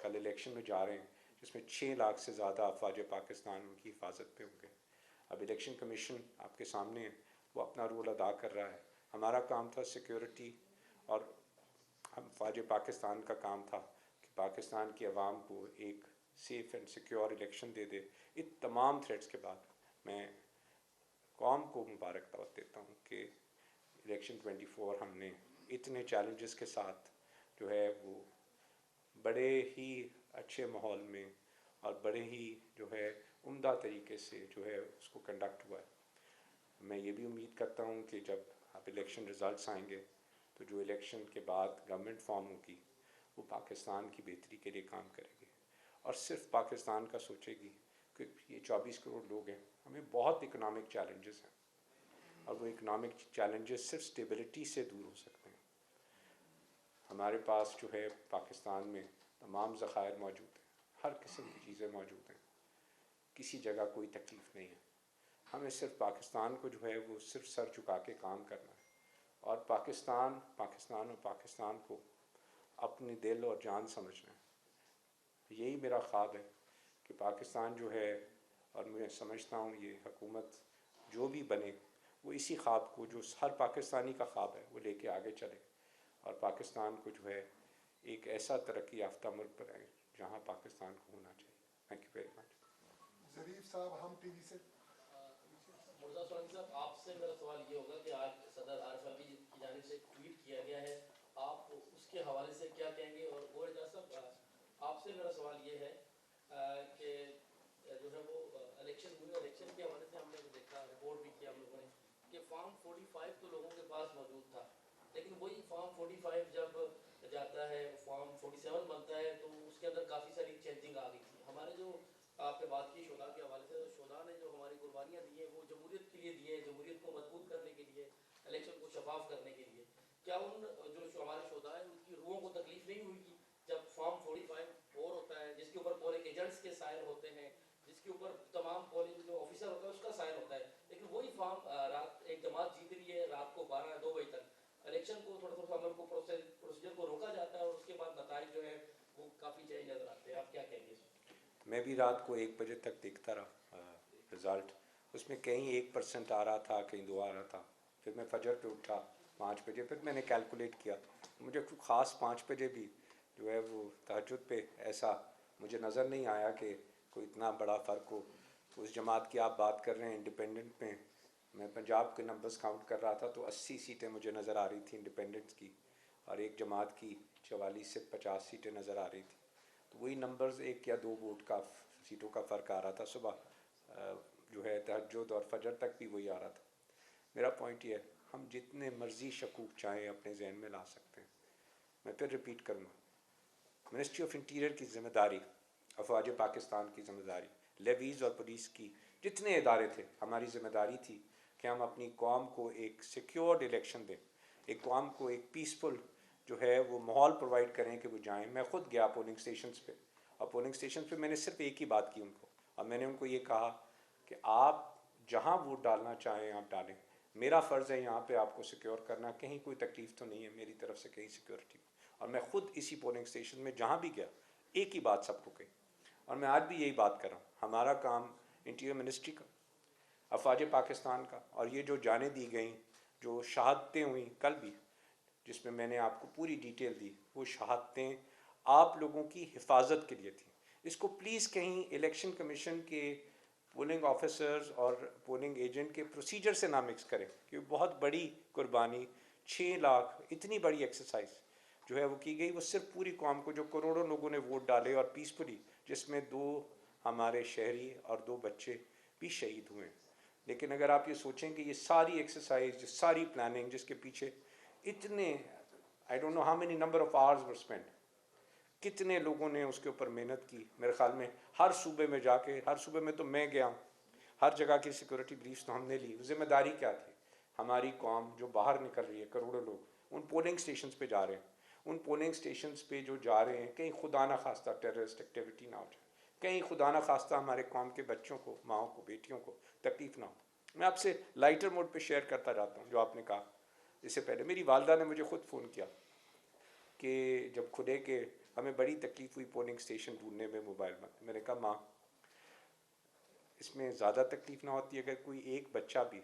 کل الیکشن میں جا رہے ہیں جس میں 6 لاکھ سے زیادہ افواج پاکستان ان کی حفاظت پہ ہوں گے. اب الیکشن کمیشن آپ کے سامنے ہے، وہ اپنا رول ادا کر رہا ہے. ہمارا کام تھا سیکیورٹی، اور ہم افواج پاکستان کا کام تھا کہ پاکستان کی عوام کو ایک سیف اینڈ سیکیور الیکشن دے دے. ان تمام تھریٹس کے بعد میں قوم کو مبارکباد دیتا ہوں کہ الیکشن 24 ہم نے اتنے چیلنجز کے ساتھ جو ہے وہ بڑے ہی اچھے ماحول میں اور بڑے ہی جو ہے عمدہ طریقے سے جو ہے اس کو کنڈکٹ ہوا ہے. میں یہ بھی امید کرتا ہوں کہ جب اب الیکشن ریزلٹس آئیں گے تو جو الیکشن کے بعد گورنمنٹ فارم ہوگی وہ پاکستان کی بہتری کے لیے کام کرے گی، اور صرف پاکستان کا سوچے گی کہ یہ 24 کروڑ لوگ ہیں، ہمیں بہت اکنامک چیلنجز ہیں، اور وہ اکنامک چیلنجز صرف اسٹیبلٹی سے دور ہو سکتے ہیں. ہمارے پاس جو ہے پاکستان میں تمام ذخائر موجود ہیں، ہر قسم کی چیزیں موجود ہیں، کسی جگہ کوئی تکلیف نہیں ہے. ہمیں صرف پاکستان کو جو ہے وہ صرف سر چکا کے کام کرنا ہے، اور پاکستان اور پاکستان کو اپنی دل اور جان سمجھنا ہے. یہی میرا خواب ہے کہ پاکستان جو ہے، اور میں سمجھتا ہوں یہ حکومت جو بھی بنے وہ اسی خواب کو جو ہر پاکستانی کا خواب ہے وہ لے کے آگے چلے، اور پاکستان کو جو ہے ایک ایسا ترقی یافتہ ملک بنائے جہاں پاکستان کو ہونا چاہیے. Thank you very much. Zarif صاحب، ہم ٹی وی سے. مرزا سولنگی صاحب، آپ سے میرا سوال یہ ہوگا کہ آج صدر عارف الوی کی جانب سے ٹویٹ کیا گیا ہے، آپ اس کے حوالے سے کیا کہیں گے؟ اور گور اعجاز صاحب، آپ سے میرا سوال یہ ہے کہ جو ہے وہ الیکشن ہوئے، الیکشن کے حوالے سے ہم نے دیکھا، رپورٹ بھی کیا ہم لوگوں نے کہ فارم 45 تو لوگوں کے پاس موجود تھا، لیکن وہی فارم 45 جب جاتا ہے فارم 47 بنتا ہے تو اس کے اندر کافی ساری چینجنگ آ گئی تھی. ہمارے جو آپ نے بات کی شہداء کے حوالے سے، شہداء نے جو ہماری قربانیاں دی ہیں وہ جمہوریت کے لیے دی ہیں، جمہوریت کو مضبوط کرنے کے لیے، الیکشن کو شفاف کرنے کے لیے. کیا ان جو ہمارے شہداء ہیں ان کی روحوں کو تکلیف نہیں ہوئی گی جب فارم 45 اور ہوتا ہے جس کے اوپر پولنگ ایجنٹس کے سائن ہوتے ہیں، جس کے اوپر تمام پولنگ جو آفیسر ہوتا ہے اس کا سائن ہوتا ہے، لیکن وہی فارم رات ایک جماعت جیت رہی ہے رات کو 2 بجے تک، الیکشن کو تھوڑا سا عمل کو پروسیجر کو روکا جاتا ہے اور اس کے بعد نتائج جو ہے وہ کافی چینج نظر آتے ہیں. آپ کیا کہیں گے؟ میں بھی رات کو 1 بجے تک دیکھتا رہا رزلٹ. اس میں کہیں 1% آ رہا تھا، کہیں 2 آ رہا تھا. پھر میں فجر پہ اٹھا 5 بجے، پھر میں نے کیلکولیٹ کیا. مجھے خاص 5 بجے بھی جو ہے وہ تہجد پہ ایسا مجھے نظر نہیں آیا کہ کوئی اتنا بڑا فرق ہو. اس جماعت کی آپ بات کر رہے ہیں انڈیپینڈنٹ میں پنجاب کے نمبرز کاؤنٹ کر رہا تھا تو 80 سیٹیں مجھے نظر آ رہی تھیں انڈیپینڈنٹس کی، اور ایک جماعت کی 44 سے 50 سیٹیں نظر آ رہی تھیں. تو وہی نمبرز 1 یا 2 ووٹ کا سیٹوں کا فرق آ رہا تھا. صبح جو ہے تہجد اور فجر تک بھی وہی آ رہا تھا. میرا پوائنٹ یہ ہے، ہم جتنے مرضی شکوک چاہیں اپنے ذہن میں لا سکتے ہیں. میں پھر ریپیٹ کروں گا، منسٹری آف انٹیریئر کی ذمہ داری، افواج پاکستان کی ذمہ داری، لیویز اور پولیس کی جتنے ادارے تھے، ہماری ذمہ داری تھی کہ ہم اپنی قوم کو ایک سیکیورڈ الیکشن دیں، ایک قوم کو ایک پیسفل جو ہے وہ ماحول پرووائڈ کریں کہ وہ جائیں. میں خود گیا پولنگ اسٹیشنز پہ، اور پولنگ اسٹیشن پہ میں نے صرف ایک ہی بات کی ان کو، اور میں نے ان کو یہ کہا کہ آپ جہاں ووٹ ڈالنا چاہیں آپ ڈالیں، میرا فرض ہے یہاں پہ آپ کو سیکیور کرنا، کہیں کوئی تکلیف تو نہیں ہے میری طرف سے کہیں سیکیورٹی. اور میں خود اسی پولنگ اسٹیشن میں جہاں بھی گیا ایک ہی بات سب کو کہی، اور میں آج بھی یہی بات کر رہا ہوں. ہمارا کام انٹیریئر منسٹری کا، افواج پاکستان کا، اور یہ جو جانیں دی گئیں، جو شہادتیں ہوئیں کل بھی جس میں نے آپ کو پوری ڈیٹیل دی، وہ شہادتیں آپ لوگوں کی حفاظت کے لیے تھیں. اس کو پلیز کہیں الیکشن کمیشن کے پولنگ آفیسرز اور پولنگ ایجنٹ کے پروسیجر سے نہ مکس کریں، کہ بہت بڑی قربانی، 6 لاکھ اتنی بڑی ایکسرسائز جو ہے وہ کی گئی، وہ صرف پوری قوم کو جو کروڑوں لوگوں نے ووٹ ڈالے اور پیسفلی، جس میں 2 ہمارے شہری اور 2 بچے بھی شہید ہوئے. لیکن اگر آپ یہ سوچیں کہ یہ ساری ایکسرسائز، یہ ساری پلاننگ جس کے پیچھے اتنے I don't know how many number of hours we spend, کتنے لوگوں نے اس کے اوپر محنت کی. میرے خیال میں ہر صوبے میں جا کے، ہر صوبے میں تو میں گیا ہوں، ہر جگہ کی سیکورٹی بریفس تو ہم نے لی. ذمہ داری کیا تھی؟ ہماری قوم جو باہر نکل رہی ہے، کروڑوں لوگ ان پولنگ اسٹیشنز پہ جا رہے ہیں، ان پولنگ اسٹیشنز پہ جو جا رہے ہیں کہیں خدا نہ خواستہ ٹیررسٹ ایکٹیویٹی نہ ہو جائے، کہیں خدا نہ خواستہ ہمارے قوم کے بچوں کو، ماؤں کو، بیٹیوں کو تکلیف نہ ہو. میں آپ سے لائٹر موڈ پہ شیئر کرتا جاتا ہوں جو آپ نے کہا. اس سے پہلے میری والدہ نے مجھے خود فون کیا کہ جب کھلے کہ ہمیں بڑی تکلیف ہوئی پولنگ اسٹیشن ڈھونڈنے میں موبائل بند. میں نے کہا ماں اس میں زیادہ تکلیف نہ ہوتی اگر کوئی ایک بچہ بھی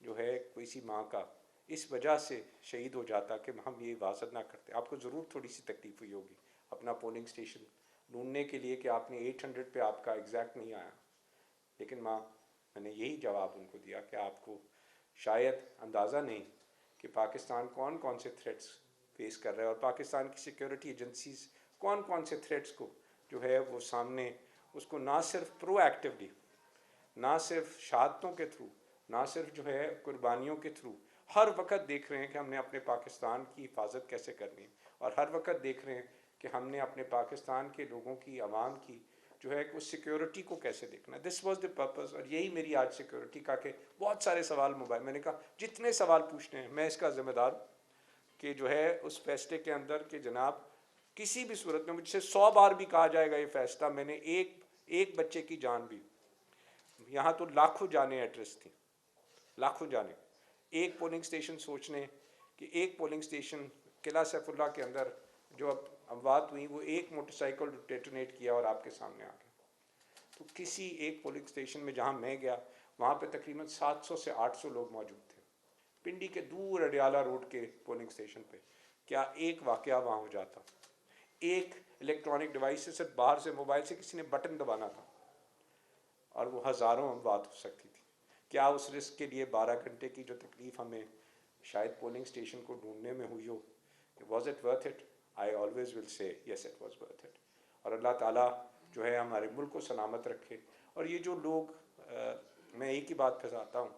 جو ہے کوئی سی ماں کا اس وجہ سے شہید ہو جاتا کہ ہم یہ حفاظت نہ کرتے. آپ کو ضرور تھوڑی سی تکلیف ہوئی ہوگی اپنا پولنگ اسٹیشن ڈھونڈنے کے لیے کہ آپ نے 800 پہ آپ کا ایگزیکٹ نہیں آیا. لیکن ماں میں نے یہی جواب ان کو دیا کہ آپ کو شاید اندازہ نہیں کہ پاکستان کون کون سے تھریٹس فیس کر رہا ہے اور پاکستان کی سیکیورٹی ایجنسیز کون کون سے تھریٹس کو جو ہے وہ سامنے اس کو نہ صرف پرو ایکٹیولی نہ صرف شہادتوں کے تھرو نہ صرف جو ہے قربانیوں کے تھرو ہر وقت دیکھ رہے ہیں کہ ہم نے اپنے پاکستان کی حفاظت کیسے کرنی ہے اور ہر وقت دیکھ رہے ہیں کہ ہم نے اپنے پاکستان کے لوگوں کی عوام کی جو ہے اس سیکیورٹی کو کیسے دیکھنا ہے. دس واز دی پرپز اور یہی میری آج سیکیورٹی کا کہ بہت سارے سوال موبائل میں نے کہا جتنے سوال پوچھنے ہیں میں اس کا ذمہ دار کہ جو ہے اس فیصلے کے اندر کہ جناب کسی بھی صورت میں مجھ سے 100 بار بھی کہا جائے گا یہ فیصلہ میں نے ایک بچے کی جان بھی یہاں تو لاکھوں جانیں ایڈریس تھیں لاکھوں جانیں ایک پولنگ اسٹیشن سوچنے کہ ایک پولنگ اسٹیشن قلعہ سیف اللہ کے اندر جو اب اموات ہوئی وہ ایک موٹر سائیکل ڈیٹونیٹ کیا اور آپ کے سامنے آ گیا. تو کسی ایک پولنگ اسٹیشن میں جہاں میں گیا وہاں پہ تقریباً 700 سے 800 لوگ موجود تھے. پنڈی کے دور اڈیالہ روڈ کے پولنگ اسٹیشن پہ کیا ایک واقعہ وہاں ہو جاتا ایک الیکٹرانک ڈیوائس سے صرف باہر سے موبائل سے کسی نے بٹن دبانا تھا اور وہ ہزاروں اموات ہو سکتی تھی. کیا اس رسک کے لیے 12 گھنٹے کی جو تکلیف ہمیں شاید پولنگ اسٹیشن کو ڈھونڈنے میں ہوئی ہو was it worth it? I always will say yes it was worth it. اور اللہ تعالیٰ جو ہے ہمارے ملک کو سلامت رکھے. اور یہ جو لوگ میں ایک ہی بات پھنساتا ہوں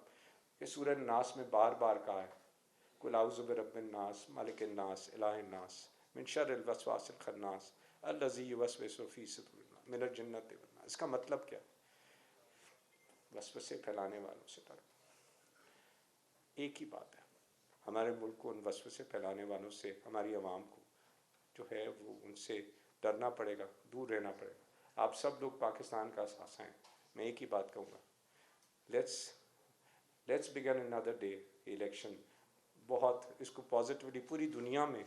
کہ سورہ الناس میں بار بار کہا ہے قل اعوذ برب الناس ملک الناس الہ الناس من شر الوسواس الخناس الذی یوسوس فی صدور الناس من الجنۃ والناس. اس کا مطلب کیا؟ وسوسے پھیلانے والوں سے ڈرو. ایک ہی بات ہے ہمارے ملک کو ان وسوسے پھیلانے والوں سے ہماری عوام کو جو ہے وہ ان سے ڈرنا پڑے گا دور رہنا پڑے گا. آپ سب لوگ پاکستان کا اثاثہ ہیں. میں ایک ہی بات کہوں گا let's begin another day election. بہت اس کو پازیٹیولی پوری دنیا میں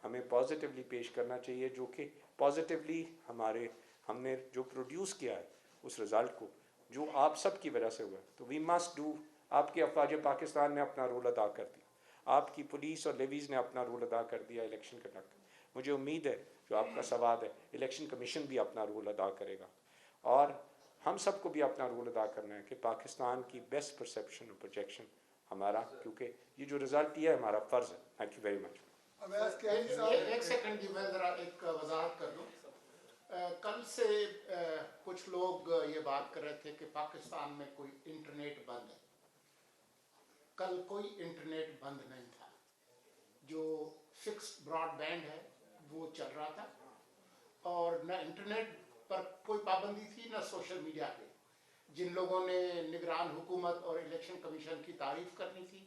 ہمیں پازیٹیولی پیش کرنا چاہیے جو کہ پازیٹیولی ہم نے جو پروڈیوس کیا ہے اس رزلٹ کو جو آپ سب کی وجہ سے ہوا ہے. تو وی مسٹ ڈو. آپ کی افواج پاکستان نے اپنا رول ادا کر دیا آپ کی پولیس اور لیویز نے اپنا رول ادا کر دیا الیکشن کنڈکٹ. مجھے امید ہے جو آپ کا سوال ہے الیکشن کمیشن بھی اپنا رول ادا کرے گا اور ہم سب کو بھی اپنا رول ادا کرنا ہے کہ پاکستان کی بیسٹ پرسیپشن اور پروجیکشن ہمارا کیونکہ یہ جو رزلٹ یہ ہے ہمارا فرض ہے. Thank you very much. ایک سیکنڈ کی میں ذرا ایک وضاحت کر دوں. کل سے کچھ لوگ یہ بات کر رہے تھے کہ پاکستان میں کوئی انٹرنیٹ بند ہے. کل کوئی انٹرنیٹ بند نہیں تھا. جو فکس براڈ بینڈ ہے وہ چل رہا تھا اور نہ انٹرنیٹ پر کوئی پابندی تھی نہ سوشل میڈیا پہ. جن لوگوں نے نگران حکومت اور الیکشن کمیشن کی تعریف کرنی تھی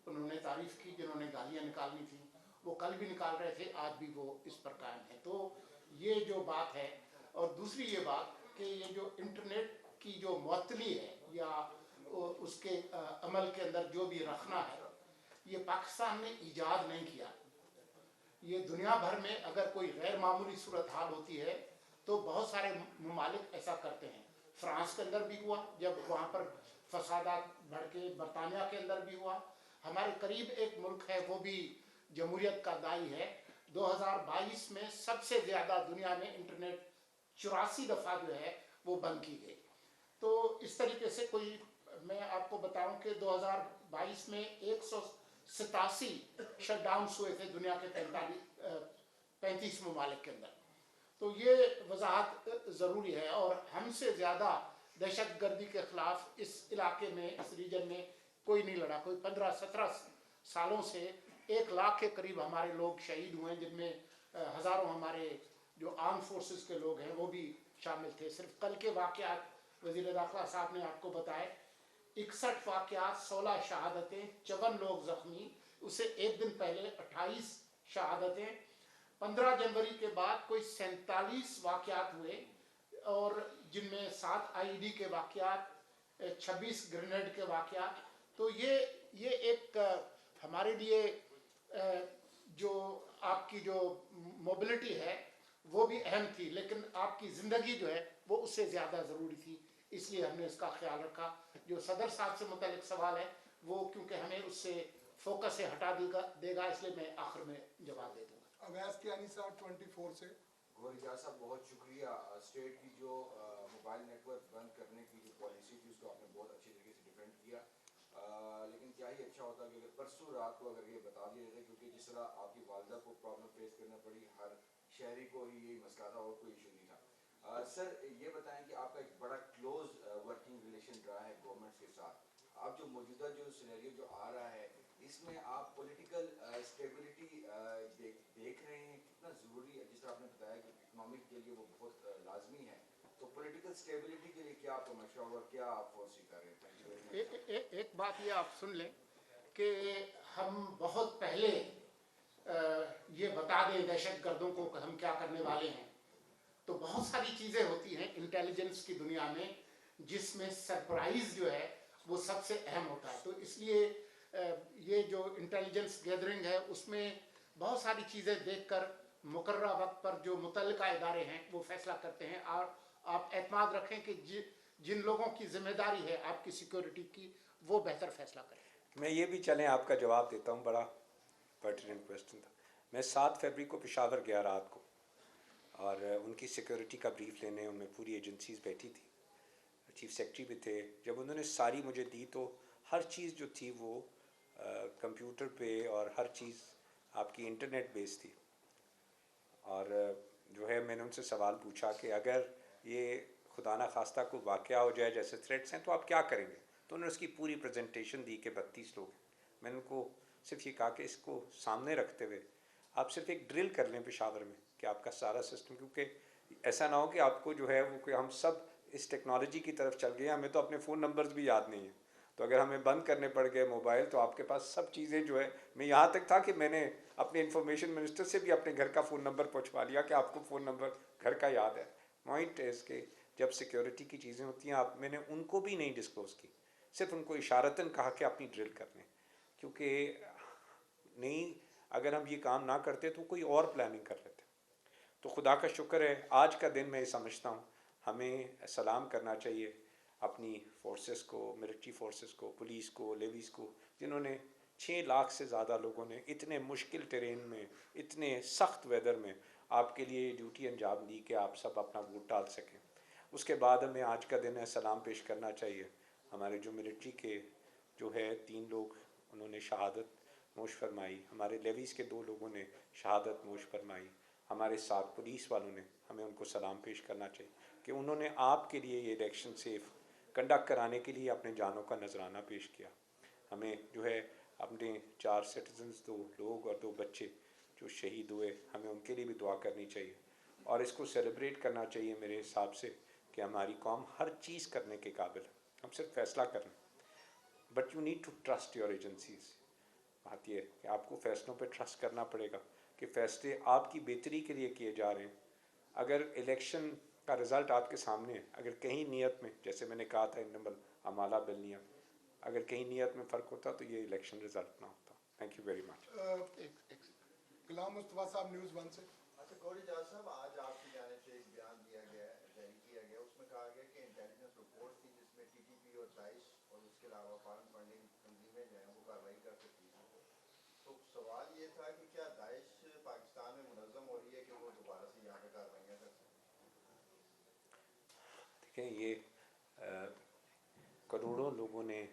انہوں نے تعریف کی. جنہوں نے گالیاں نکالنی تھیں وہ کل بھی نکال رہے تھے آج بھی وہ اس پر قائم ہے. تو یہ جو بات ہے اور دوسری یہ بات کہ یہ جو انٹرنیٹ کی جو معطلی ہے یا اس کے عمل کے اندر جو بھی رکھنا ہے یہ پاکستان نے ایجاد نہیں کیا. یہ دنیا بھر میں اگر کوئی غیر معمولی صورتحال ہوتی ہے تو بہت سارے ممالک ایسا کرتے ہیں. فرانس کے اندر بھی ہوا جب وہاں پر فسادات بڑھ کے, برطانیہ کے اندر بھی ہوا. ہمارے قریب ایک ملک ہے وہ بھی جمہوریت کا دائی ہے. 2022 میں سب سے زیادہ دنیا میں انٹرنیٹ 84 دفعہ جو ہے وہ بند کی گئی. تو اس طریقے سے کوئی میں آپ کو بتاؤں کہ 2022 میں 187 شٹ ڈاؤنس ہوئے تھے دنیا کے 35 ممالک کے اندر. تو یہ وضاحت ضروری ہے. اور ہم سے زیادہ دہشت گردی کے خلاف اس علاقے میں اس ریجن میں کوئی نہیں لڑا. کوئی 15-17 سالوں سے 1 لاکھ کے قریب ہمارے لوگ شہید ہوئے جن میں ہزاروں ہمارے جو آرم فورسز کے لوگ ہیں وہ بھی شامل تھے. صرف کل کے واقعات وزیر داخلہ صاحب نے آپ کو بتائے 61 واقعات, 16 شہادتیں, 54 لوگ زخمی. اسے ایک دن پہلے 28 شہادتیں. 15 جنوری کے بعد کوئی 47 واقعات ہوئے اور جن میں 7 IED کے واقعات, 26 گرینیڈ کے واقعات. تو یہ ایک ہمارے لیے جو آپ کی جو موبلٹی ہے وہ بھی اہم تھی، لیکن آپ کی زندگی جو ہے وہ اس سے زیادہ ضروری تھی، اس لیے ہم نے اس کا خیال رکھا. جو صدر صاحب سے متعلق سوال ہے وہ کیونکہ ہمیں اس سے فوکس سے ہٹا دے گا، اس لیے میں آخر میں جواب دے دوں گا. اویس کیانی صاحب 24 سے. گور اجاز صاحب بہت شکریہ. اسٹیٹ کی جو موبائل نیٹ ورک بند کرنے کی جو پالیسی تھی اس کو آپ نے بہت اچھی طریقے سے ڈیفینڈ کیا، لیکن کیا ہی اچھا ہوتا کہ اگر پرسوں رات کو اگر یہ بتا دیا جاتا، کیونکہ جس طرح آپ کی والدہ کو پرابلم فیس کرنا پڑی، ہر شہری کو ہی یہی مسئلہ تھا اور کوئی ایشو نہیں تھا. سر یہ بتائیں کہ آپ کا ایک بڑا کلوز ورکنگ ریلیشن رہا ہے گورنمنٹ کے ساتھ. آپ جو موجودہ جو سینیریو جو آ رہا ہے اس میں آپ پولیٹیکل اسٹیبلٹی دیکھ رہے ہیں کتنا ضروری ہے؟ جس طرح آپ نے بتایا کہ اکنامک کے لیے وہ بہت لازمی ہے، تو پولیٹیکل اسٹیبلٹی کے لیے کیا آپ کا مشورہ، کیا آپ فورسی کر رہے ہیں؟ ایک بات یہ آپ سن لیں کہ ہم بہت پہلے یہ بتا دیں دہشت گردوں کو کہ ہم کیا کرنے والے ہیں، تو بہت ساری چیزیں ہوتی ہیں انٹیلیجنس کی دنیا میں جس میں سرپرائز جو ہے وہ سب سے اہم ہوتا ہے. تو اس لیے یہ جو انٹیلیجنس گیدرنگ ہے اس میں بہت ساری چیزیں دیکھ کر مقررہ وقت پر جو متعلقہ ادارے ہیں وہ فیصلہ کرتے ہیں، اور آپ اعتماد رکھیں کہ جن لوگوں کی ذمہ داری ہے آپ کی سیکیورٹی کی وہ بہتر فیصلہ کریں. میں یہ بھی چلیں آپ کا جواب دیتا ہوں، بڑا پرٹیننٹ کویسچن تھا. میں 7 فروری کو پشاور گیا رات کو، اور ان کی سیکیورٹی کا بریف لینے ان میں پوری ایجنسیز بیٹھی تھی، چیف سیکرٹری بھی تھے. جب انہوں نے ساری مجھے دی تو ہر چیز جو تھی وہ کمپیوٹر پہ اور ہر چیز آپ کی انٹرنیٹ بیس تھی. اور جو ہے میں نے ان سے سوال پوچھا کہ اگر یہ خدا نخواستہ کو واقعہ ہو جائے جیسے تھریٹس ہیں تو آپ کیا کریں گے؟ تو انہوں نے اس کی پوری پریزنٹیشن دی کہ 32 لوگ ہیں. میں نے ان کو صرف یہ کہا کہ اس کو سامنے رکھتے ہوئے آپ صرف ایک ڈرل کر لیں پشاور میں کہ آپ کا سارا سسٹم، کیونکہ ایسا نہ ہو کہ آپ کو جو ہے وہ کہ ہم سب اس ٹیکنالوجی کی طرف چل گئے، ہمیں تو اپنے فون نمبرز بھی یاد نہیں ہیں، تو اگر ہمیں بند کرنے پڑ گئے موبائل تو آپ کے پاس سب چیزیں جو ہے. میں یہاں تک تھا کہ میں نے اپنے انفارمیشن منسٹر سے بھی اپنے گھر کا فون نمبر پہنچوا لیا کہ آپ کو فون نمبر گھر کا یاد ہے. پوائنٹ ہے اس کے جب سیکیورٹی کی چیزیں ہوتی ہیں میں نے ان کو بھی نہیں ڈسکلوز کی، صرف ان کو اشارتاً کہا کہ اپنی ڈرل کر لیں، کیونکہ نہیں اگر ہم یہ کام نہ کرتے تو کوئی اور پلاننگ کر لیتے. تو خدا کا شکر ہے آج کا دن میں یہ سمجھتا ہوں ہمیں سلام کرنا چاہیے اپنی فورسز کو، ملٹری فورسز کو، پولیس کو، لیویز کو، جنہوں نے 6 لاکھ سے زیادہ لوگوں نے اتنے مشکل ٹرین میں، اتنے سخت ویدر میں آپ کے لیے ڈیوٹی انجام دی کہ آپ سب اپنا ووٹ ڈال سکیں. اس کے بعد ہمیں آج کا دن ہے سلام پیش کرنا چاہیے ہمارے جو ملٹری کے جو ہے 3 لوگ انہوں نے شہادت نوش فرمائی، ہمارے لیویز کے 2 لوگوں نے شہادت نوش فرمائی، ہمارے ساتھ پولیس والوں نے، ہمیں ان کو سلام پیش کرنا چاہیے کہ انہوں نے آپ کے لیے یہ الیکشن سیف کنڈکٹ کرانے کے لیے اپنے جانوں کا نذرانہ پیش کیا. ہمیں جو ہے اپنے 4 سٹیزنز 2 لوگ اور 2 بچے جو شہید ہوئے، ہمیں ان کے لیے بھی دعا کرنی چاہیے اور اس کو سیلیبریٹ کرنا چاہیے میرے حساب سے کہ ہماری قوم ہر چیز کرنے کے قابل ہے، ہم صرف فیصلہ کریں. But you need to trust your agencies. بات یہ ہے کہ آپ کو فیصلوں پہ ٹرسٹ کرنا پڑے گا کہ فیصلے آپ کی بہتری کے لیے کیے جا رہے ہیں. اگر الیکشن کا رزلٹ آپ کے سامنے ہے، اگر کہیں نیت میں، جیسے میں نے کہا تھا انمل امالہ بالنیت، اگر کہیں نیت میں فرق ہوتا تو یہ الیکشن رزلٹ نہ ہوتا. Thank you very much. Ghulam Mustafa صاحب نیوز 1 سے. اچھا گور اجاز صاحب، آج آپ کی جانب سے ایک بیان دیا گیا ہے، جاری کیا گیا، اس میں کہا گیا کہ انٹیلیجنس رپورٹ تھی جس میں ٹی ٹی پی اور داعش اور اس کے علاوہ فارن فنڈنگ تنظیمیں جو ہیں وہ کارروائی کر سکتی ہیں. تو سوال یہ تھا کہ کیا داعش پاکستان میں منظم ہو رہی ہے کہ وہ دوبارہ سے یہاں پہ کارروائیاں کر سکتے ہیں؟ دیکھیں یہ کروڑوں لوگوں نے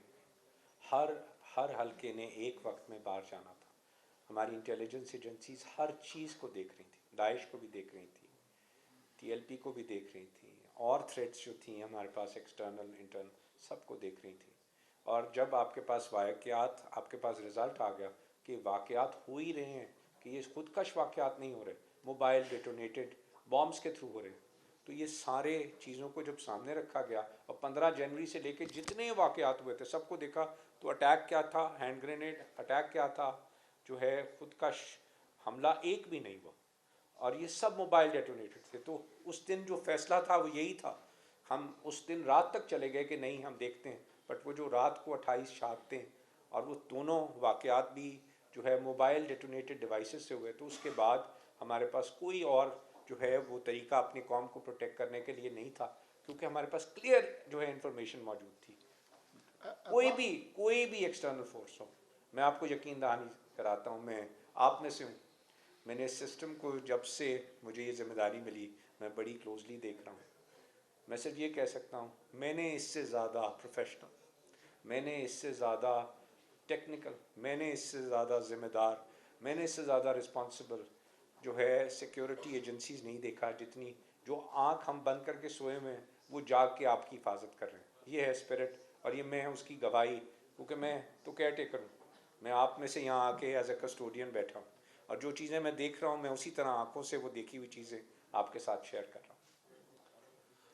ہر حلقے نے ایک وقت میں باہر جانا تھا. ہماری انٹیلیجنس ایجنسیز ہر چیز کو دیکھ رہی تھیں، داعش کو بھی دیکھ رہی تھیں، ٹی ایل پی کو بھی دیکھ رہی تھیں، اور تھریٹس جو تھیں ہمارے پاس ایکسٹرنل انٹرنل سب کو دیکھ رہی تھیں. اور جب آپ کے پاس واقعات، آپ کے پاس رزلٹ آ گیا کہ واقعات ہو ہی رہے ہیں، کہ یہ خودکش واقعات نہیں ہو رہے، موبائل ڈیٹونیٹڈ بامبس کے تھرو ہو رہے ہیں، تو یہ سارے چیزوں کو جب سامنے رکھا گیا اور 15 جنوری سے لے کے جتنے واقعات ہوئے تھے سب کو دیکھا تو اٹیک کیا تھا، ہینڈ گرینیڈ اٹیک کیا تھا، جو ہے خودکش حملہ ایک بھی نہیں ہوا، اور یہ سب موبائل ڈیٹونیٹڈ تھے. تو اس دن جو فیصلہ تھا وہ یہی تھا. ہم اس دن رات تک چلے گئے کہ نہیں ہم دیکھتے ہیں، بٹ وہ جو رات کو 28 شہادتیں اور وہ دونوں واقعات بھی جو ہے موبائل ڈیٹونیٹڈ ڈیوائسز سے ہوئے، تو اس کے بعد ہمارے پاس کوئی اور जो है वो तरीका अपनी कौम को प्रोटेक्ट करने के लिए नहीं था, क्योंकि हमारे पास क्लियर जो है इंफॉर्मेशन मौजूद थी। कोई भी एक्सटर्नल फोर्स हो, मैं आपको यकीन दहानी कराता हूँ, मैं आप में से हूँ, मैंने इस सिस्टम को जब से मुझे ये जिम्मेदारी मिली मैं बड़ी क्लोजली देख रहा हूँ। मैं सिर्फ ये कह सकता हूँ, मैंने इससे ज़्यादा प्रोफेशनल, मैंने इससे ज़्यादा टेक्निकल, मैंने इससे ज़्यादा ज़िम्मेदार, मैंने इससे ज़्यादा रिस्पॉन्सिबल जो है सिक्योरिटी एजेंसीज नहीं देखा, जितनी जो आँख हम बंद करके सोए हुए हैं वो जाग के आपकी हिफाजत कर रहे हैं। ये है स्पिरिट, और ये मैं उसकी गवाही, क्योंकि मैं तो केयर टेकर हूँ, मैं आप में से यहाँ आके एज ए कस्टोडियन बैठा हूँ, और जो चीज़ें मैं देख रहा हूँ मैं उसी तरह आँखों से वो देखी हुई चीज़ें आपके साथ शेयर कर रहा हूँ।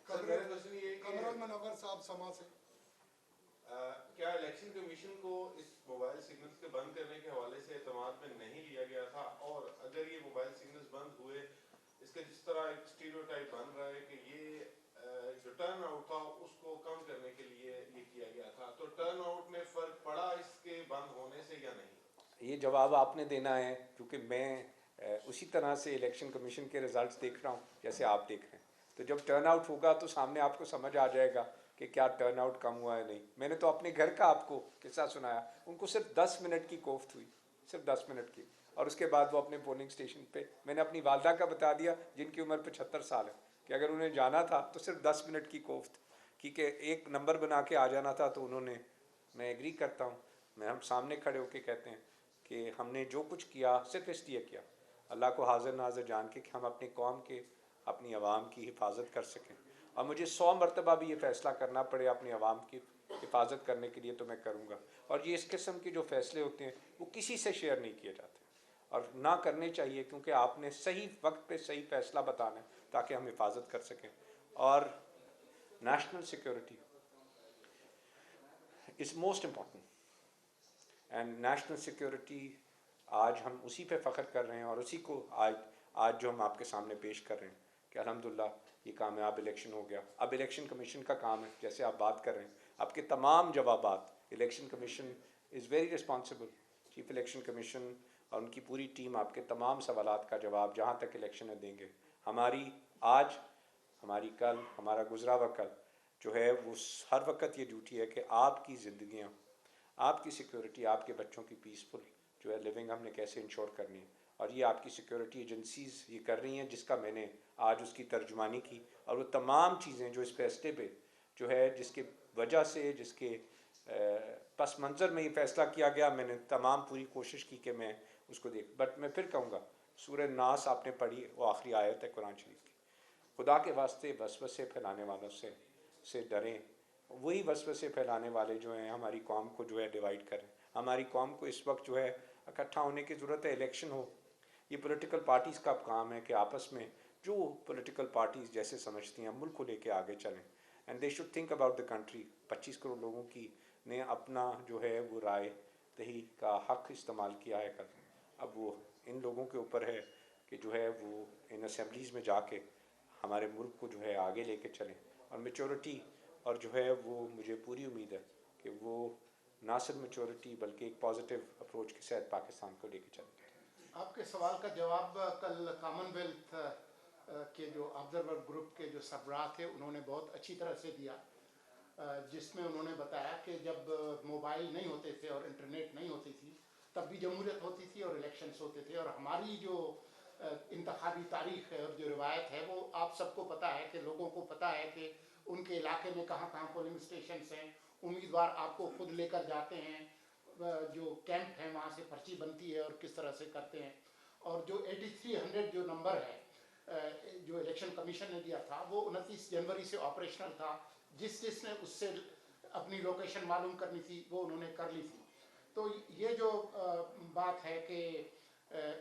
सर मेरा क्वेश्चन ये है कि कमरुल मुनव्वर साहब समा से। क्या इलेक्शन कमीशन को इस मोबाइल सिग्नल्स के बंद करने के हवाले से एतमाद में नहीं लिया गया था, और अगर ये मोबाइल सिग्नल्स बंद हुए, इसका जिस तरह एक स्टीरियोटाइप बन रहा है कि ये जो टर्न आउट था उसको कम करने के लिए ये किया गया था, तो टर्न आउट में फ़र्क पड़ा इसके बंद होने से या नहीं? ये जवाब आपने देना है, क्योंकि मैं उसी तरह से इलेक्शन कमीशन के रिजल्ट्स देख रहा हूँ जैसे आप देख रहे हैं। तो जब टर्न आउट होगा तो सामने आपको समझ आ जाएगा कि क्या टर्न आउट कम हुआ है नहीं। मैंने तो अपने घर का आपको किस्सा सुनाया, उनको सिर्फ 10 मिनट की कोफ्त हुई, सिर्फ 10 मिनट की, और उसके बाद वो अपने पोलिंग स्टेशन पे, मैंने अपनी वालदा का बता दिया जिनकी उम्र 75 साल है, कि अगर उन्हें जाना था तो सिर्फ 10 मिनट की कोफ्त की के एक नंबर बना के आ जाना था। तो उन्होंने, मैं एग्री करता हूँ, मैं हम सामने खड़े होकर कहते हैं कि हमने जो कुछ किया सिर्फ इसलिए किया अल्लाह को हाजिर नाजिर जान के कि हम अपनी कौम के, अपनी आवाम की हिफाजत कर सकें। और मुझे 100 मरतबा भी ये फ़ैसला करना पड़े अपनी आवाम की हिफाजत करने के लिए तो मैं करूँगा। और ये इस किस्म के जो फ़ैसले होते हैं वो किसी से शेयर नहीं किए जाते, और ना करने चाहिए, क्योंकि आपने सही वक्त पे सही फ़ैसला बताना है ताकि हम हिफाजत कर सकें। और national security is most important, and national security आज हम उसी पे फ़ख्र कर रहे हैं, और उसी को आज जो हम आपके सामने पेश कर रहे हैं कि अल्हम्दुलिल्लाह ये कामयाब इलेक्शन हो गया। अब इलेक्शन कमीशन का काम है, जैसे आप बात कर रहे हैं, आपके तमाम जवाबात, election commission is very responsible, chief election commission और उनकी पूरी टीम आपके तमाम सवालात का जवाब जहाँ तक इलेक्शन में देंगे। हमारी आज, हमारी कल, हमारा गुजरा हुआ कल जो है वो हर वक्त ये ड्यूटी है कि आपकी ज़िंदगियाँ, आपकी सिक्योरिटी, आपके बच्चों की पीसफुल जो है लिविंग हमने कैसे इंश्योर करनी है। और ये आपकी सिक्योरिटी एजेंसीज़ ये कर रही हैं, जिसका मैंने आज उसकी तर्जुमानी की, और वो तमाम चीज़ें जो इस फैसले पे जो है जिसके वजह से, जिसके पस मंज़र में ये फ़ैसला किया गया, मैंने तमाम पूरी कोशिश की कि मैं उसको देख। बट मैं फिर कहूँगा, सूरह नास आपने पढ़ी, वो आखिरी आयत है कुरान शरीफ की, खुदा के वास्ते वसवसे फैलाने वालों से डरें। वही वसवसे फैलाने वाले जो हैं हमारी कौम को जो है डिवाइड करें। हमारी कौम को इस वक्त जो है इकट्ठा होने की ज़रूरत है, इलेक्शन हो। ये पॉलिटिकल पार्टीज़ का काम है कि आपस में जो पॉलिटिकल पार्टीज़ जैसे समझती हैं मुल्क को लेके आगे चलें, and they should think about the country. 25 crore लोगों की ने अपना जो है वो राय दही का हक इस्तेमाल किया है कल। अब वो इन लोगों के ऊपर है कि जो है वो इन असेंबलीज़ में जाके हमारे मुल्क को जो है आगे लेके चलें। और मेचोरिटी और जो है वो मुझे पूरी उम्मीद है कि वो ना सिर्फ मेचोरिटी बल्कि एक पॉजिटिव अप्रोच के साथ पाकिस्तान को लेके चलेंगे। आपके सवाल का जवाब कल कॉमनवेल्थ के जो ऑब्जर्वर ग्रुप के जो सरबराह थे उन्होंने बहुत अच्छी तरह से दिया, जिसमें उन्होंने बताया कि जब मोबाइल नहीं होते थे और इंटरनेट नहीं होती थी तब भी जमहूरियत होती थी और इलेक्शंस होते थे। और हमारी जो इंतखाबी तारीख है और जो रिवायत है वो आप सबको पता है कि लोगों को पता है कि उनके इलाके में कहाँ कहाँ पोलिंग स्टेशन हैं, उम्मीदवार आपको खुद लेकर जाते हैं, जो कैंप है वहाँ से पर्ची बनती है और किस तरह से करते हैं। और जो 8300 जो नंबर है जो इलेक्शन कमीशन ने दिया था वो 29 जनवरी से ऑपरेशनल था। जिसने उससे अपनी लोकेशन मालूम करनी थी वो उन्होंने कर ली थी। तो ये जो बात है कि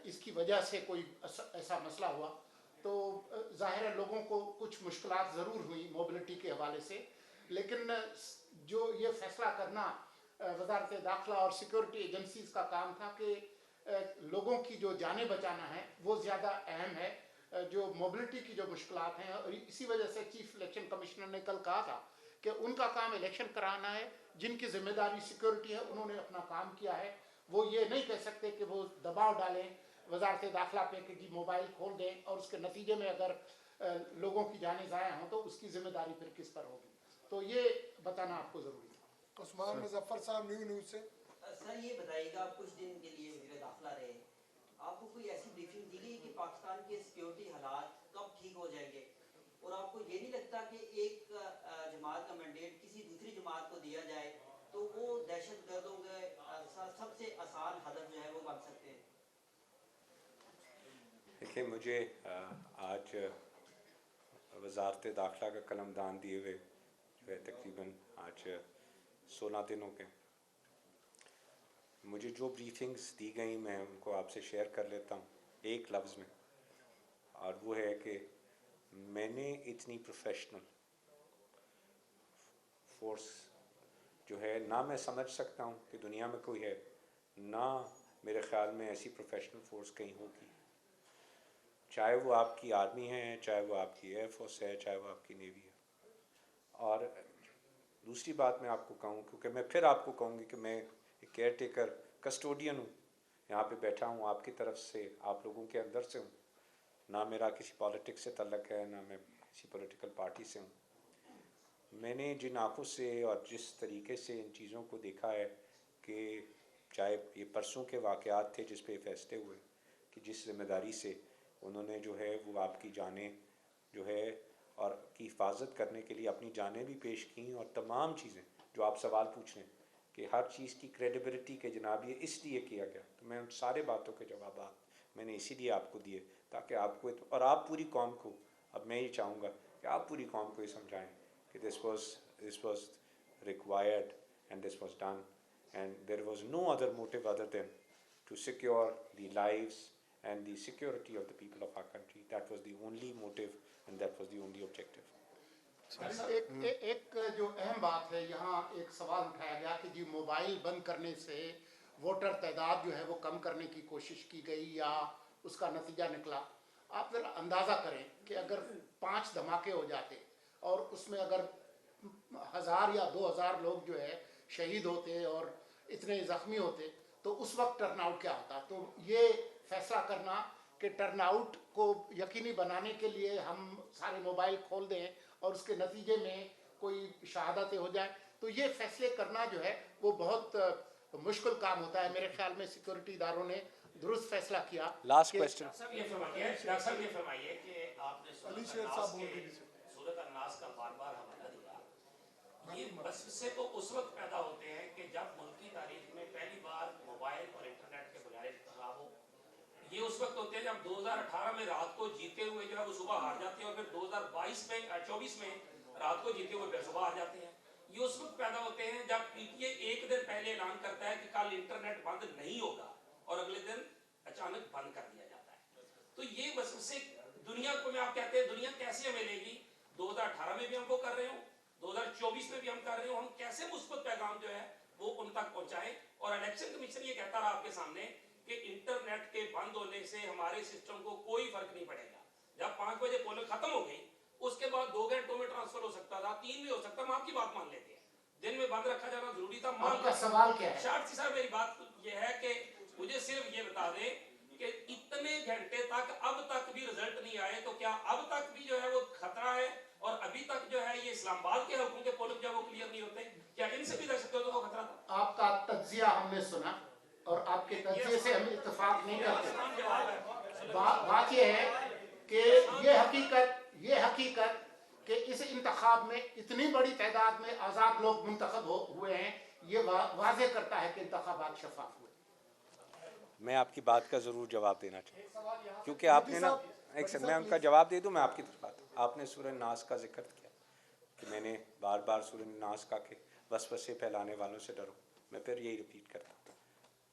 इसकी वजह से कोई ऐसा मसला हुआ, तो ज़ाहिर है लोगों को कुछ मुश्किलात ज़रूर हुई मोबिलिटी के हवाले से, लेकिन जो ये फैसला करना वजारत दाखिला और सिक्योरिटी एजेंसीज़ का काम था कि लोगों की जो जानें बचाना है वो ज़्यादा अहम है, जो मोबिलिटी की जो मुश्किलात हैं। और इसी वजह से चीफ इलेक्शन कमिश्नर ने कल कहा था कि उनका काम इलेक्शन कराना है, जिनकी जिम्मेदारी सिक्योरिटी है उन्होंने अपना काम किया है। वो ये नहीं कह सकते कि वो दबाव डालें वजारत दाखिला पे कि जी मोबाइल खोल दें और उसके नतीजे में अगर लोगों की जानें ज़ाया हों तो उसकी जिम्मेदारी फिर किस पर होगी, तो ये बताना आपको ज़रूरी है। उस्मान मुजफ्फर साहब न्यूज़ से। सर ये बताइएगा, आप कुछ दिन के लिए वज़ीर दाखिला रहे, आपको कोई ऐसी ब्रीफिंग दी गई कि पाकिस्तान के सिक्योरिटी हालात कब ठीक हो जाएंगे, और आपको ये नहीं लगता कि एक जमात का मैंडेट किसी दूसरी जमात को दिया जाए तो वो दहशत गर्दों के सबसे आसान हदफ जो है वो बन सकते हैं? देखिए, मुझे आज वजारत दाखिला का कलमदान दिए हुए जो है तकरीबन आज 16 दिन हो गए। मुझे जो ब्रीफिंग्स दी गई मैं उनको आपसे शेयर कर लेता हूँ एक लफ्ज़ में, और वो है कि मैंने इतनी प्रोफेशनल फोर्स जो है ना मैं समझ सकता हूँ कि दुनिया में कोई है, ना मेरे ख़्याल में ऐसी प्रोफेशनल फोर्स कहीं होगी, चाहे वो आपकी आर्मी है, चाहे वो आपकी एयर फोर्स है, चाहे वो आपकी नेवी है। और दूसरी बात मैं आपको कहूँ, क्योंकि मैं फिर आपको कहूँगी कि मैं एक केयर टेकर कस्टोडियन हूँ, यहाँ पे बैठा हूँ आपकी तरफ से, आप लोगों के अंदर से हूँ, ना मेरा किसी पॉलिटिक्स से तल्लक है, ना मैं किसी पॉलिटिकल पार्टी से हूँ। मैंने जिन आँखों से और जिस तरीके से इन चीज़ों को देखा है कि चाहे ये परसों के वाक़यात थे जिस पे फैसले हुए कि जिस जिम्मेदारी से उन्होंने जो है वो आपकी जानें जो है और की हिफाजत करने के लिए अपनी जानें भी पेश की, और तमाम चीज़ें जो आप सवाल पूछ रहे हैं कि हर चीज़ की क्रेडिबिलिटी के जनाब ये इसलिए किया गया, तो मैं उन सारे बातों के जवाब मैंने इसीलिए आपको दिए ताकि आपको और आप पूरी कौम को, अब मैं ये चाहूँगा कि आप पूरी कौम को ये समझाएं कि this was required and this was done and there was no other motive other than to secure the lives and the security of the people of our country. That was the only motive and that was the only objective. एक जो अहम बात है, यहाँ एक सवाल उठाया गया कि जी मोबाइल बंद करने से वोटर तादाद जो है वो कम करने की कोशिश की गई या उसका नतीजा निकला। आप ज़रा अंदाज़ा करें कि अगर 5 धमाके हो जाते और उसमें अगर 1000 या 2000 लोग जो है शहीद होते और इतने ज़ख्मी होते तो उस वक्त टर्नआउट क्या होता। तो ये फैसला करना कि टर्नआउट को यकीनी बनाने के लिए हम सारे मोबाइल खोल दें और उसके नतीजे में कोई शहादतें हो जाए, तो ये फैसले करना जो है वो बहुत मुश्किल काम होता है। मेरे ख्याल में सिक्योरिटी इदारों ने दुरुस्त फैसला किया। लास्ट क्वेश्चन ये फरमाइए कि आपने अली शेर साहब बोल रहे हैं। सूरत अन्नास का बार-बार हवाला दिया, ये वसवसे तो उस वक्त पैदा होते हैं कि जब मुल्क की तारीख में पहली बार मोबाइल और इंटरनेट के बजाय इंतखाब हो। ये उस वक्त होते हैं जब 2018 में रात को जीते हुए जो है वो सुबह हार जाते हैं, और फिर 2022 में 24 में रात को जीते हुए फिर सुबह हार जाते हैं। ये उस वक्त पैदा होते हैं जब पीटीए एक दिन पहले ऐलान करता है कि कल इंटरनेट बंद नहीं होगा और अगले दिन अचानक बंद कर दिया जाता है। तो ये वसवसे दुनिया को, मैं आप कहते हैं दुनिया कैसे मिलेगी, 2018 में भी हमको कर रहे हो, 2024 में भी हम कर रहे हो, हम कैसे मुस्बत पैगाम जो है वो उन तक पहुंचाएं। और इलेक्शन कमीशन ये कहता रहा आपके सामने कि इंटरनेट के बंद होने से हमारे सिस्टम को कोई फर्क नहीं पड़ेगा। जब 5 बजे पोलिंग खत्म हो गई उसके बाद 2 घंटों में ट्रांसफर हो सकता था, 3 भी हो सकता, हम आपकी बात मान लेते हैं, दिन में बंद रखा जाना जरूरी था। आपका सवाल क्या है? शार्ट सी साहब मेरी बात ये है कि मुझे सिर्फ ये बता दें कि इतने घंटे तक अब तक भी रिजल्ट नहीं आए, तो क्या अब तक भी जो है वो खतरा है? और अभी तक जो है ये इस्लामाबाद के हल्कों के पोलिंग जो वो क्लियर नहीं होते, क्या इनसे भी दहशत गर्दों को खतरा था? आपका तज्जिया हमने सुना और आपके तज्जिए से हम इत्तेफाक नहीं करते। बात यह है कि ये हकीकत कि इस इंतखाब में इतनी बड़ी तादाद में आज़ाद लोग मुंतखब हुए हैं, ये वाज़ेह करता है कि इंतखाबात शफाफ हुए। मैं आपकी बात का ज़रूर जवाब देना चाहूँ, क्योंकि आपने ना एक सेकंड मैं उनका जवाब दे दूँ। मैं आपकी तरफ आता हूँ। आपने सूरह नास का जिक्र किया कि मैंने बार बार सूरह नास का के वसवसे फैलाने वालों से डरो। मैं फिर यही रिपीट करता हूँ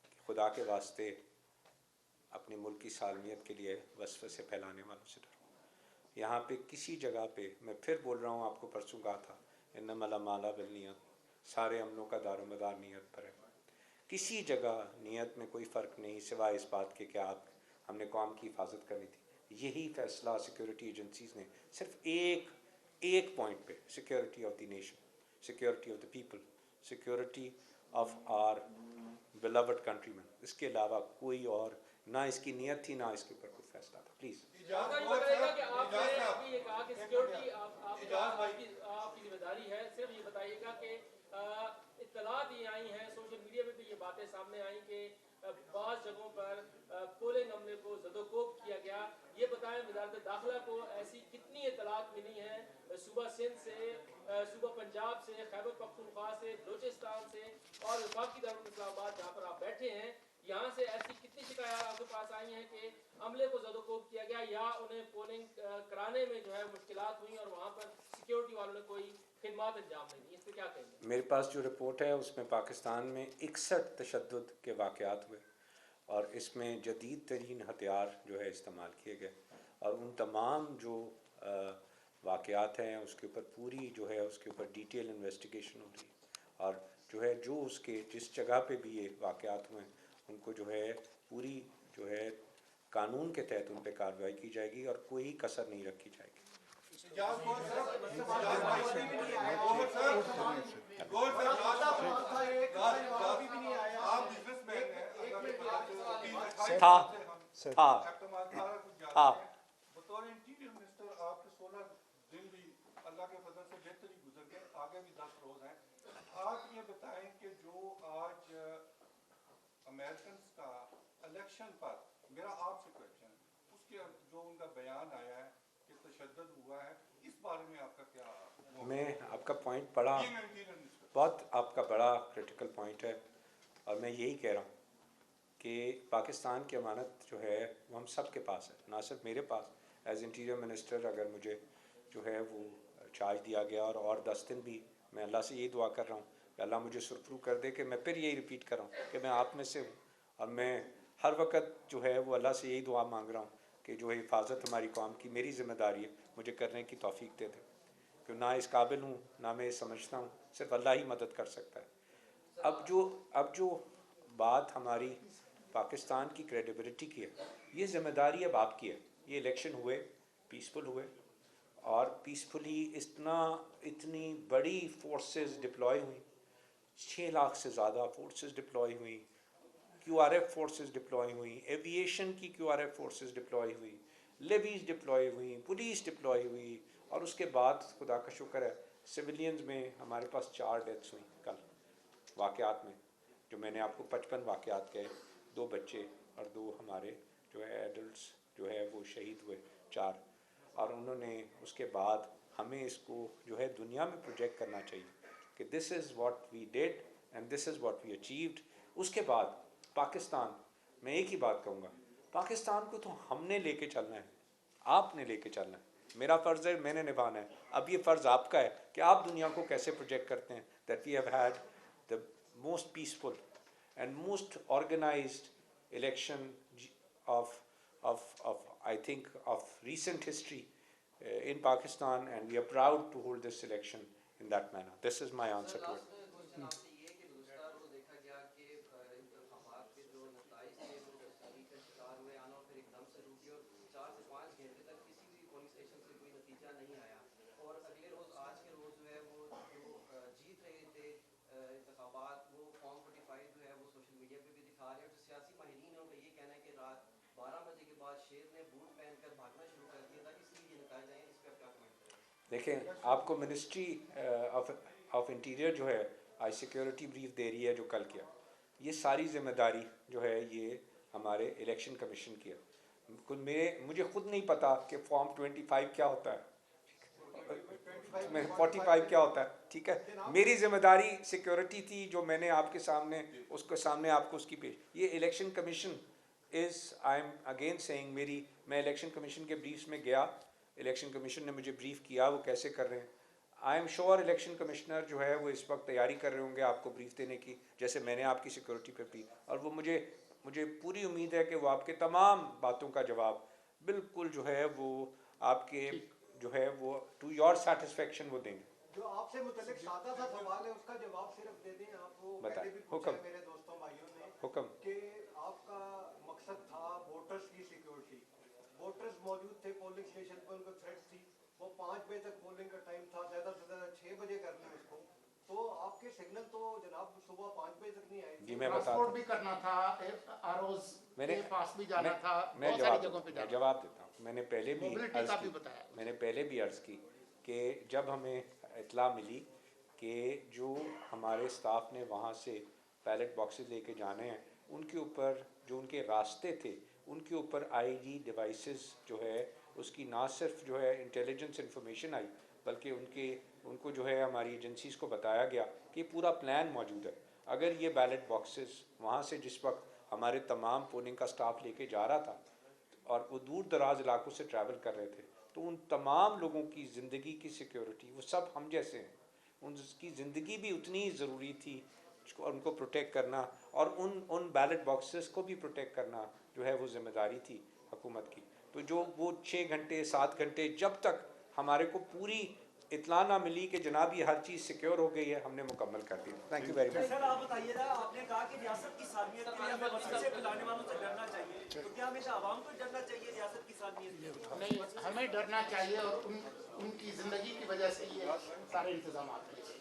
कि खुदा के वास्ते अपने मुल्क की सालमियत के लिए वसवसे फैलाने वालों से डरो। यहाँ पे किसी जगह पे मैं फिर बोल रहा हूँ, आपको परसों कहा था, इन्नमल अमाला बिन्नियत, सारे अमलों का दारोमदार नीयत पर है। किसी जगह नीयत में कोई फ़र्क नहीं सिवाय इस बात के कि आप हमने कौम की हिफाजत करनी थी। यही फैसला सिक्योरिटी एजेंसीज ने सिर्फ एक पॉइंट पे, security of the nation, security of the people, security of our beloved countrymen, इसके अलावा कोई और ना इसकी नीयत थी, ना इसके ऊपर कोई फैसला था। प्लीज़। आपका ये बताइएगा कि आपने अभी ये कहा कि सिक्योरिटी आपकी जिम्मेदारी है, सिर्फ ये बताइएगा कि इत्तलात ये आई हैं, सोशल मीडिया पे भी ये बातें सामने आई कि बाज़ जगहों पर पोलिंग अमले को ज़दोकोब किया गया। ये बताएं वज़ारत दाखिला को ऐसी कितनी इत्तलात मिली हैं सूबा सिंध से, सूबा पंजाब से, खैबर पख्तूनख्वा से, बलूचिस्तान से और वफाकी दारुल इस्लामाबाद जहाँ पर आप बैठे हैं, यहाँ से ऐसी कितनी शिकायत आपके पास आई हैं कि अमले को ज़दोकोब किया गया या उन्हें पोलिंग कराने में जो है मुश्किलात हुई और वहाँ पर सिक्योरिटी वालों ने कोई खिदमत अंजाम नहीं दी? इस पर क्या कहेंगे? मेरे पास जो रिपोर्ट है उसमें पाकिस्तान में 61 तशद्दुद के वाक़यात हुए और इसमें जदीद तरीन हथियार जो है इस्तेमाल किए गए और उन तमाम जो वाक़यात हैं उसके ऊपर पूरी जो है उसके ऊपर डिटेल इन्वेस्टिगेशन हो रही है और जो है जो उसके जिस जगह पे भी ये वाक़यात हुए उनको जो है पूरी जो है कानून के तहत उन पर कार्रवाई की जाएगी और कोई कसर नहीं रखी जाएगी। था बतौर इंटीरियर मिनिस्टर आपके 16 दिन भी अल्लाह के फजल से बेहतर ही गुजर गए, आगे भी 10 रोज हैं। आप ये बताएं कि जो आज अमेरिकन का इलेक्शन पर मेरा आपसे क्वेश्चन है, उसके जो उनका बयान आया है कि तशद्दुद हुआ है, इस बारे में आपका क्या? मैं आपका पॉइंट पढ़ा, बहुत आपका बड़ा क्रिटिकल पॉइंट है और मैं यही कह रहा हूँ कि पाकिस्तान की अमानत जो है वो हम सब के पास है, ना सिर्फ मेरे पास। एज इंटीरियर मिनिस्टर अगर मुझे जो है वो चार्ज दिया गया और 10 दिन भी मैं अल्लाह से यही दुआ कर रहा हूँ कि अल्लाह मुझे सुरखरू कर दे कि मैं फिर यही रिपीट कर रहा हूँ कि मैं आप में से हूँ और मैं हर वक्त जो है वो अल्लाह से यही दुआ मांग रहा हूँ कि जो हिफाजत हमारी कौम की मेरी ज़िम्मेदारी है, मुझे करने की तौफीक दे दे, क्योंकि ना इस काबिल हूँ ना मैं समझता हूँ, सिर्फ अल्लाह ही मदद कर सकता है। अब जो बात हमारी पाकिस्तान की क्रेडिबिलिटी की है, ये ज़िम्मेदारी अब आपकी है। ये इलेक्शन हुए, पीसफुल हुए और पीसफुली इतनी बड़ी फोर्सेस डिप्लॉय हुई, 6 लाख से ज़्यादा फोर्सेस डिप्लॉय हुई, QRF फोर्सेस डिप्लॉय हुई, एविएशन की QRF फोर्सेस डिप्लॉय हुई, लेवीज डिप्लॉय हुई, पुलिस डिप्लॉय हुई और उसके बाद खुदा का शुक्र है सिविलियंस में हमारे पास 4 डेथ्स हुई कल वाक़यात में, जो मैंने आपको 55 वाक़यात कहे, 2 बच्चे और 2 हमारे जो है एडल्ट्स जो है वो शहीद हुए 4। और उन्होंने उसके बाद हमें इसको जो है दुनिया में प्रोजेक्ट करना चाहिए कि this is what we did and this is what we achieved. उसके बाद पाकिस्तान, मैं एक ही बात कहूँगा, पाकिस्तान को तो हमने लेके चलना है, आपने लेके चलना है। मेरा फ़र्ज़ है, मैंने निभाना है। अब ये फ़र्ज़ आपका है कि आप दुनिया को कैसे प्रोजेक्ट करते हैं that we have had the most peaceful and most organized election of I think of recent history in Pakistan, and we are proud to hold this election in that manner. This is my answer to it. देखें, आपको ministry of interior जो है आज security brief दे रही है जो कल किया, ये सारी जिम्मेदारी जो है ये हमारे इलेक्शन कमीशन की है। मुझे खुद नहीं पता कि फॉर्म 25 क्या होता है, 45 क्या होता है, ठीक है। मेरी जिम्मेदारी सिक्योरिटी थी जो मैंने आपके सामने आपको उसकी पेश, ये election commission I am again saying मैं इलेक्शन कमीशन के ब्रीफ्स में गया, इलेक्शन कमीशन ने मुझे ब्रीफ किया वो कैसे कर रहे हैं। I am sure election commissioner जो है वो इस वक्त तैयारी कर रहे होंगे आपको ब्रीफ देने की, जैसे मैंने आपकी सिक्योरिटी पे दी, और वो मुझे पूरी उम्मीद है कि वो आपके तमाम बातों का जवाब बिल्कुल जो है वो आपके जो है वो टू योर सेटिस्फेक्शन वो देंगे। जो आपसे मुतल्लिक सादा सा सवाल है उसका जवाब सिर्फ दे दें आप। वो पहले भी पूछा है मेरे दोस्तों भाइयों ने हुक्म कि आपका मकसद था वोटर्स की सिक्योरिटी, वोटर्स मौजूद थे पोलिंग स्टेशन पर, उनको थ्रेट थी, वो 5 बजे तक पोलिंग का टाइम था, ज़्यादा से ज़्यादा 6 बजे कर लें उसको, तो आपके सिग्नल तो जनाब सुबह 5 बजे तक नहीं आए। जी मैं बता ट्रांसपोर्ट भी करना था, आरओज मैंने पास भी जाना था, मैं बहुत सारी जगहों पे जाना जवाब देता हूँ। मैंने पहले भी मोबिलिटी अर्ज़ का भी की, बताया। मैंने पहले भी अर्ज़ की कि जब हमें इत्ला मिली कि जो हमारे स्टाफ ने वहाँ से बैलेट बॉक्सेस लेके जाने हैं, उनके ऊपर जो उनके रास्ते थे, उनके ऊपर आईडी डिवाइसेस जो है उसकी ना सिर्फ जो है इंटेलिजेंस इन्फॉर्मेशन आई, बल्कि उनको जो है हमारी एजेंसीज़ को बताया गया कि पूरा प्लान मौजूद है। अगर ये बैलेट बॉक्सेस वहाँ से जिस वक्त हमारे तमाम पोलिंग का स्टाफ लेके जा रहा था और वो दूर दराज इलाकों से ट्रैवल कर रहे थे, तो उन तमाम लोगों की ज़िंदगी की सिक्योरिटी, वो सब हम जैसे हैं, उनकी ज़िंदगी भी उतनी ही ज़रूरी थी और उनको प्रोटेक्ट करना, और उन बैलेट बॉक्सेस को भी प्रोटेक्ट करना जो है वो ज़िम्मेदारी थी हुकूमत की। तो जो वो 6 घंटे 7 घंटे जब तक हमारे को पूरी इत्ला ना मिली कि जनाब ये हर चीज़ सिक्योर हो गई है, हमने मुकम्मल कर दी। Thank you very much. Sir आप बताइएगा, आपने कहा कि रियासत की सालमियत के लिए हमें वक्त से पिलाने वालों से डरना चाहिए, तो क्या हमेशा आवाम को डरना चाहिए रियासत की सालमियत? नहीं, हमें डरना चाहिए और उनकी ज़िंदगी की वजह से ये सारे इंतजाम हैं।